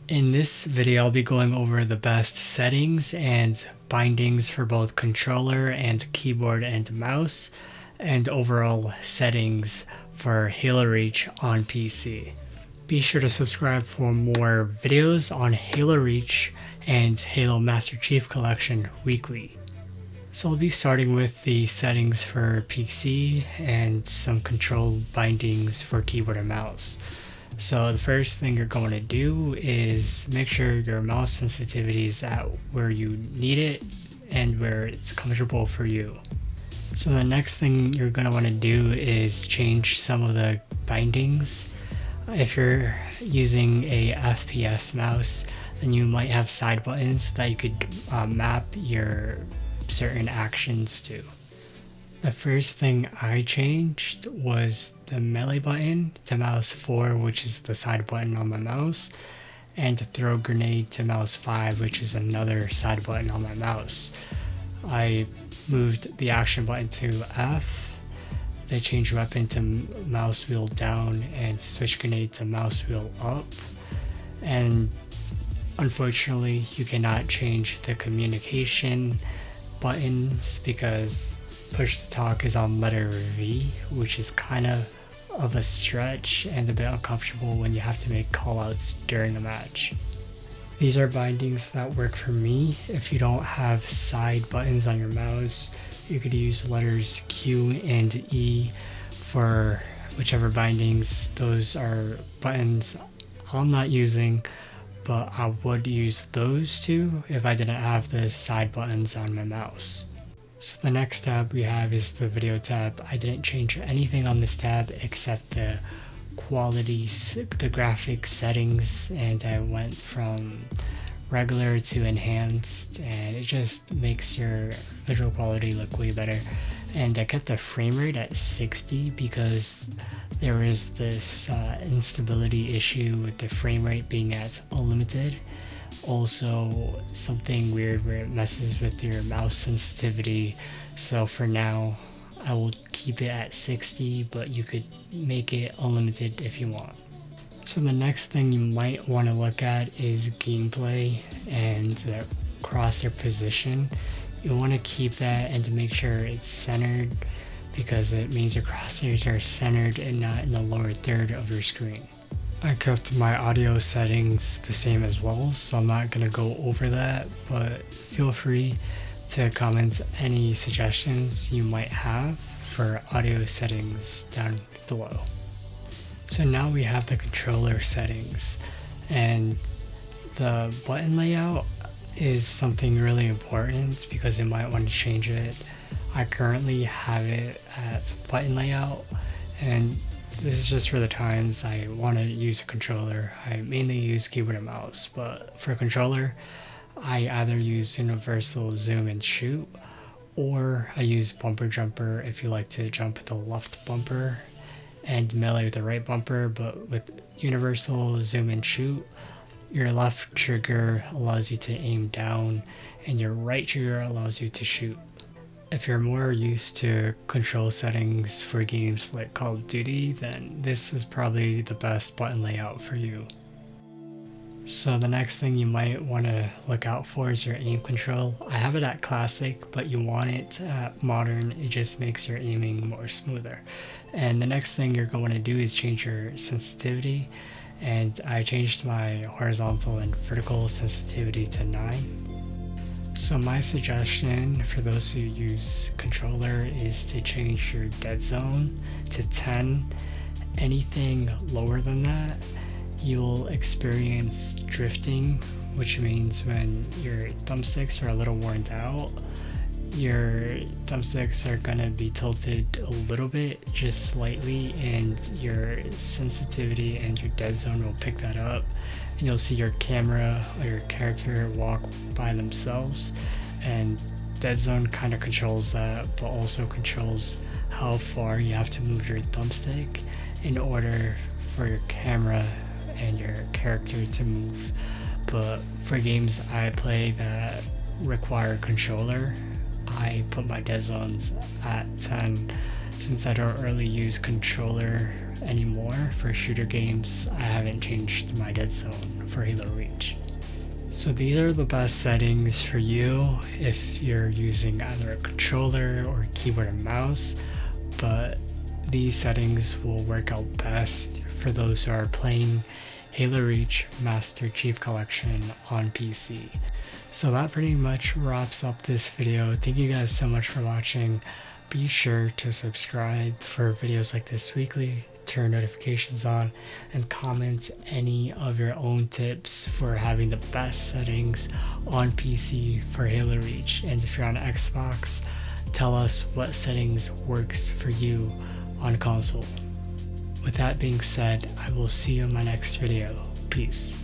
In this video, I'll be going over the best settings and bindings for both controller and keyboard and mouse, and overall settings for Halo Reach on PC. Be sure to subscribe for more videos on Halo Reach and Halo Master Chief Collection weekly. So I'll be starting with the settings for PC and some control bindings for keyboard and mouse. So the first thing you're going to do is make sure your mouse sensitivity is at where you need it and where it's comfortable for you. So the next thing you're going to want to do is change some of the bindings. If you're using a FPS mouse, then you might have side buttons that you could map your certain actions to. The first thing I changed was the melee button to mouse 4, which is the side button on my mouse, and to throw grenade to mouse 5, which is another side button on my mouse. I moved the action button to F, the change weapon to mouse wheel down, and switch grenade to mouse wheel up. And unfortunately, you cannot change the communication buttons because push to talk is on letter V, which is kind of a stretch and a bit uncomfortable when you have to make callouts during a match. These are bindings that work for me. If you don't have side buttons on your mouse, you could use letters Q and E for whichever bindings. Those are buttons I'm not using, but I would use those two if I didn't have the side buttons on my mouse. So the next tab we have is the video tab. I didn't change anything on this tab except the quality, the graphics settings, and I went from regular to enhanced, and it just makes your visual quality look way better. And I kept the frame rate at 60 because there is this instability issue with the frame rate being at unlimited. Also something weird where it messes with your mouse sensitivity. So for now, I will keep it at 60, but you could make it unlimited if you want. So the next thing you might want to look at is gameplay and the crosshair position. You want to keep that and to make sure it's centered, because it means your crosshairs are centered and not in the lower third of your screen. I kept my audio settings the same as well, so I'm not going to go over that, but feel free to comment any suggestions you might have for audio settings down below. So now we have the controller settings, and the button layout is something really important because you might want to change it. I currently have it at button layout, and this is just for the times I want to use a controller. I mainly use keyboard and mouse, but for a controller, I either use universal zoom and shoot, or I use bumper jumper if you like to jump with the left bumper, and melee with the right bumper. But with universal zoom and shoot, your left trigger allows you to aim down, and your right trigger allows you to shoot. If you're more used to control settings for games like Call of Duty, then this is probably the best button layout for you. So the next thing you might want to look out for is your aim control. I have it at classic, but you want it at modern. It just makes your aiming more smoother. And the next thing you're going to do is change your sensitivity. And I changed my horizontal and vertical sensitivity to 9. So my suggestion for those who use controller is to change your dead zone to 10. Anything lower than that, you'll experience drifting, which means when your thumbsticks are a little worn out, your thumbsticks are going to be tilted a little bit, just slightly, and your sensitivity and your dead zone will pick that up, and you'll see your camera or your character walk by themselves. And dead zone kind of controls that, but also controls how far you have to move your thumbstick in order for your camera and your character to move. But for games I play that require controller, I put my dead zones at 10. Since I don't really use controller anymore for shooter games, I haven't changed my dead zone for Halo Reach. So these are the best settings for you if you're using either a controller or keyboard and mouse, but these settings will work out best for those who are playing Halo Reach Master Chief Collection on PC. So that pretty much wraps up this video. Thank you guys so much for watching. Be sure to subscribe for videos like this weekly, turn notifications on, and comment any of your own tips for having the best settings on PC for Halo Reach. And if you're on Xbox, tell us what settings works for you on console. With that being said, I will see you in my next video. Peace.